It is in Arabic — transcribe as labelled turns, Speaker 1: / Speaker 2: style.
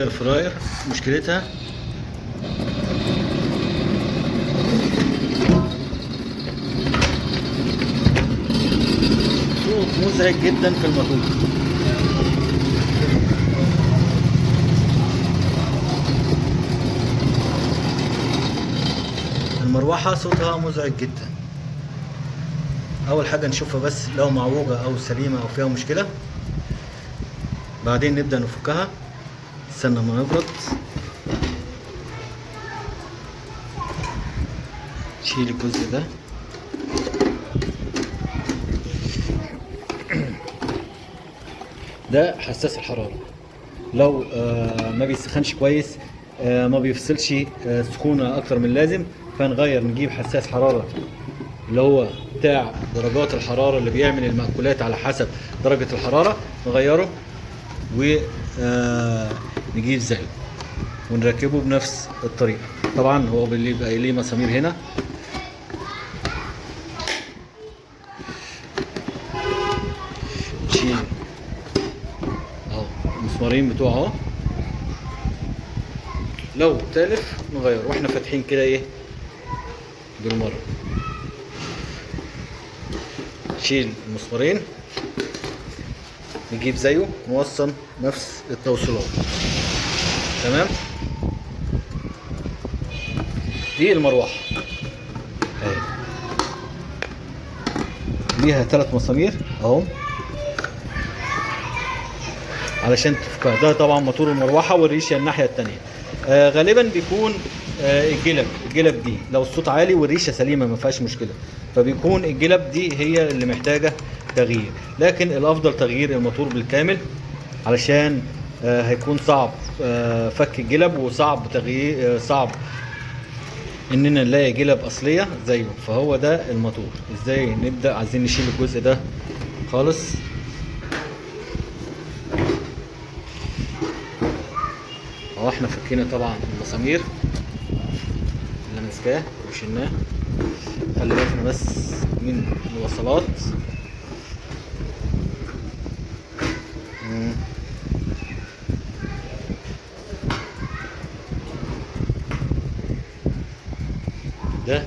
Speaker 1: الفراير مشكلتها صوت مزعج جدا في الموتور. المروحة صوتها مزعج جدا. اول حاجة نشوفها بس لو معوجة او سليمة او فيها مشكلة، بعدين نبدأ نفكها. استنى ما يبرد. شيل الجزء ده. ده حساس الحرارة، لو ما بيسخنش كويس، ما بيفصلش سخونة اكتر من اللازم، فنغير نجيب حساس حرارة اللي هو بتاع درجات الحرارة اللي بيعمل المأكولات على حسب درجة الحرارة، نغيره ونجيب زيه ونركبه بنفس الطريقة. طبعا هو بيبقى ليه مسامير هنا، نشيل اهو المسمارين بتوعه اهو، لو تالف نغير واحنا فاتحين كده ايه بالمرة. نشيل المسمارين نجيب زيه نوصل نفس التوصيلات. تمام. دي المروحة اهي، ليها 3 مسامير اهو علشان تفكها. ده طبعا موتور المروحة، والريشة الناحية التانية. غالبا بيكون الجلب دي لو الصوت عالي والريشة سليمة ما فيهاش مشكلة، فبيكون الجلب دي هي اللي محتاجة تغيير. لكن الافضل تغيير الموتور بالكامل، علشان هيكون صعب فك الجلب، وصعب تغيير، صعب اننا نلاقي جلب اصلية زيه. فهو ده الموتور. ازاي نبدأ؟ عايزين نشيل الجزء ده خالص. اهو احنا فكينا طبعا المسامير اللي ماسكاه وشلناه. خلي بالنا بس من الوصلات. ده